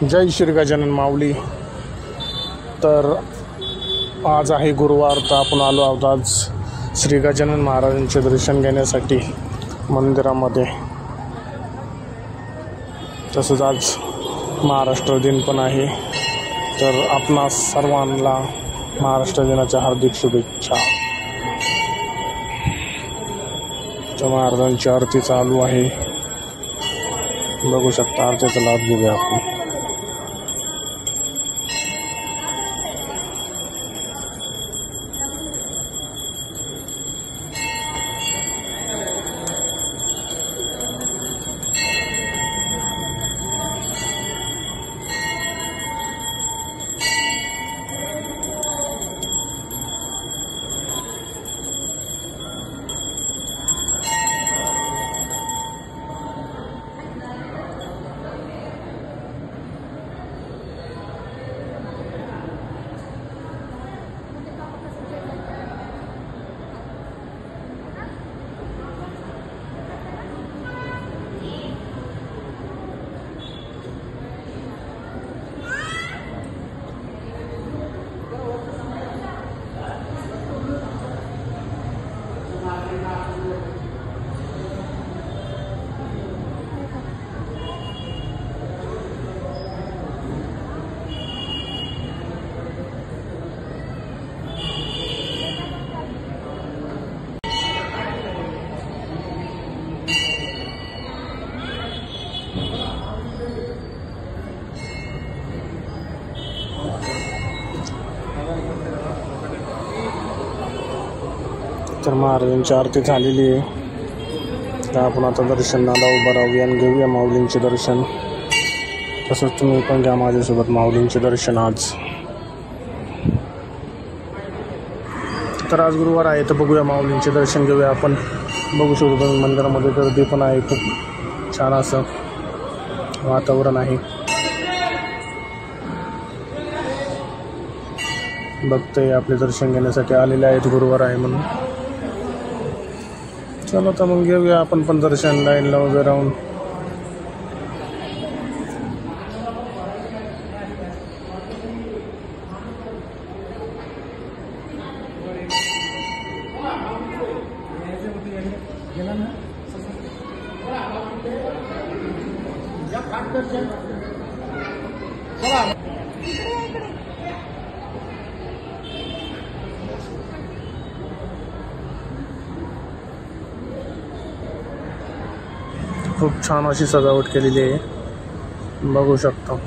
जय श्री गजानन माऊली। तर आज आहे गुरुवार, तर आपण आलो आहोत आज श्री गजानन महाराजांचे दर्शन घेण्यासाठी मंदिरामध्ये। तसंच आज महाराष्ट्र दिन पण आहे, तर आपणा सर्वांना महाराष्ट्र दिनाच्या हार्दिक शुभेच्छा। तर महाराजांची आरती चालू आहे, बघू शकता। आरतीचा लाभ घेऊया आपण। तर महाराजांची आरती झालेली आहे, तर आपण आता दर्शनाला उभं राहूया आणि घेऊया माऊलींचे दर्शन। तसंच तुम्ही पण घ्या माझ्यासोबत माऊलींचे दर्शन आज। तर आज गुरुवार आहे, तर बघूया माऊलींचे दर्शन घेऊया आपण। बघू शकतो तुम्ही मंदिरामध्ये गर्दी पण आहे, खूप छान असं वातावरण आहे। भक्त आपले दर्शन घेण्यासाठी आलेले आहेत, गुरुवार आहे म्हणून। चलो तर मग घेऊया आपण पण दर्शन, लाईनला उभे राहून। खूप छान अशी सजावट केलेली आहे, बघू शकता।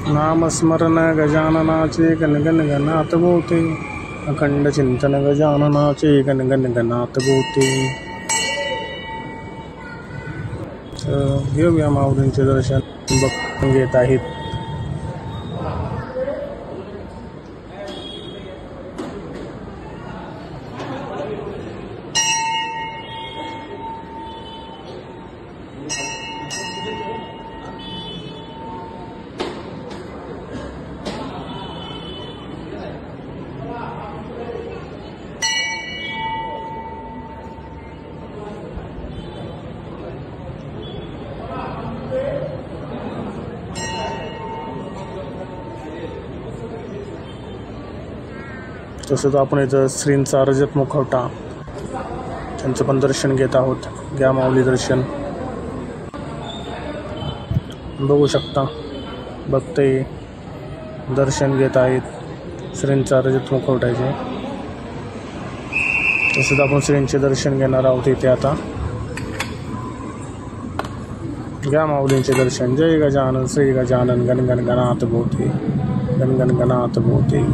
नामस्मरण गजाननाचे गणगण गणात गोते, अखंड चिंतन गजाननाचे गणगण गणात गोते। घेऊया माऊलींचे दर्शन, भक्त घेत आहेत। तसंच आपण इथं श्रींचा रजत मुखवटा त्यांचं पण दर्शन घेत आहोत. घ्या माऊली दर्शन. बघू शकता भक्तही दर्शन घेत आहेत श्रींचा रजत मुखवट्याचे. तसंच आपण श्रींचे दर्शन घेणार आहोत इथे आता. घ्या माऊलींचे दर्शन. जय गजानन श्री गजानन गण गण गणात भोते गण गण गणात भोते.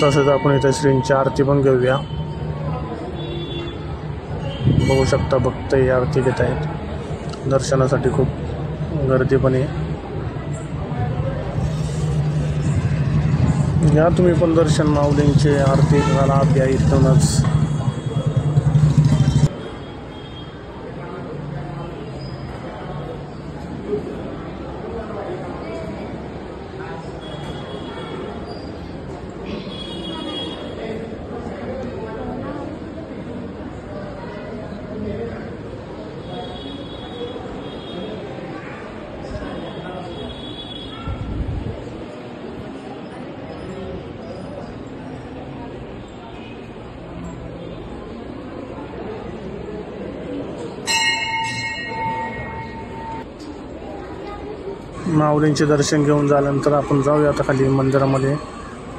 तसेच आपण इथे श्रींची आरती पण घेऊया. बघू शकता भक्त ही आरती घेत आहेत. दर्शनासाठी खूप गर्दी पण आहे. या तुम्ही पण दर्शन माऊलींचे आरती लाभ घ्या इथूनच. माऊलींचे दर्शन घेऊन झाल्यानंतर आपण जाऊया आता खाली मंदिरामध्ये,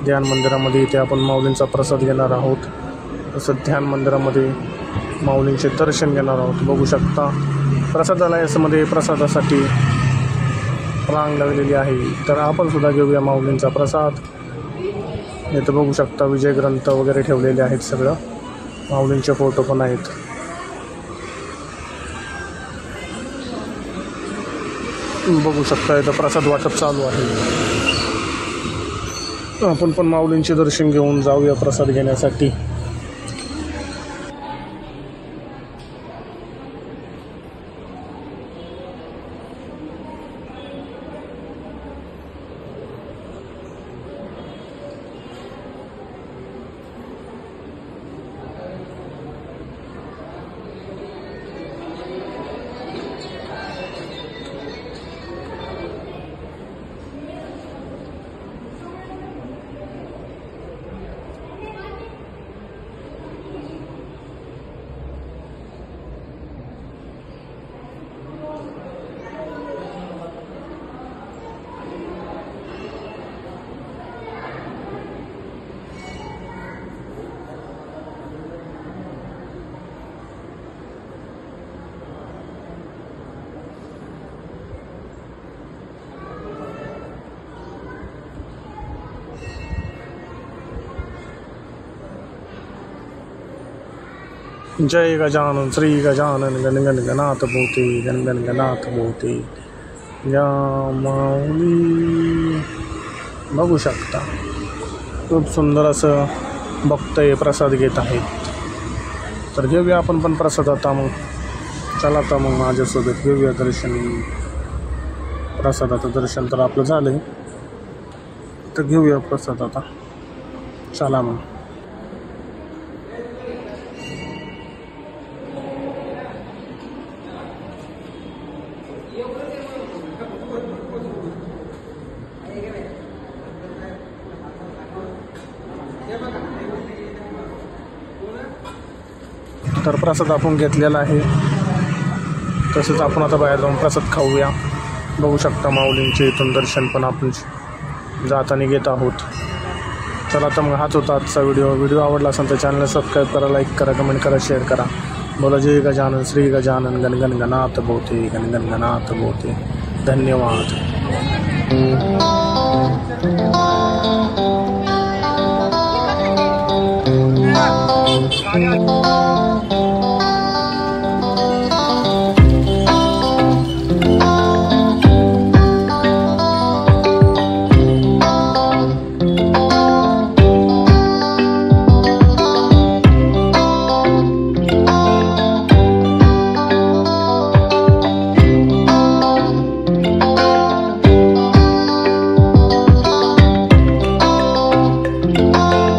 ध्यान मंदिरामध्ये. इथे आपण माऊलींचा प्रसाद घेणार आहोत. तसंच ध्यान मंदिरामध्ये माऊलींचे दर्शन घेणार आहोत. बघू शकता प्रसादालयामध्ये प्रसादासाठी रांग लागलेली आहे. तर आपण सुद्धा घेऊया माऊलींचा प्रसाद. इथं बघू शकता विजय ग्रंथ वगैरे ठेवलेले आहेत. सगळं माऊलींचे फोटो पण आहेत. बघू शकता इथं प्रसाद वाटप चालू आहे. आपण पण माऊलींचे दर्शन घेऊन जाऊया प्रसाद घेण्यासाठी. जय गजानन श्री गजानन गण गण गणात भोते गण गण गणात भोते. या माऊली बघू शकता खूप सुंदर असं भक्त हे प्रसाद घेत आहेत. तर घेऊया आपण पण प्रसाद आता. मग चला आता मग माझ्यासोबत घेऊया दर्शन. प्रसादाचं दर्शन तर आपलं झालं आहे. तर घेऊया प्रसाद आता. चला मग. तर प्रसाद आपण घेतलेला आहे. तसंच आपण आता बाहेर जाऊन प्रसाद खाऊया. बघू शकता माऊलींचे इथून दर्शन पण आपण जाताना घेत आहोत. चला आता मग हाच होता आजचा व्हिडिओ आवडला असेल तर चॅनलला सबस्क्राईब करा, लाईक करा, कमेंट करा, शेअर करा. बोला जय गजानन श्री गजानन गण गण गणात भोते गण गण गणात भोते. धन्यवाद.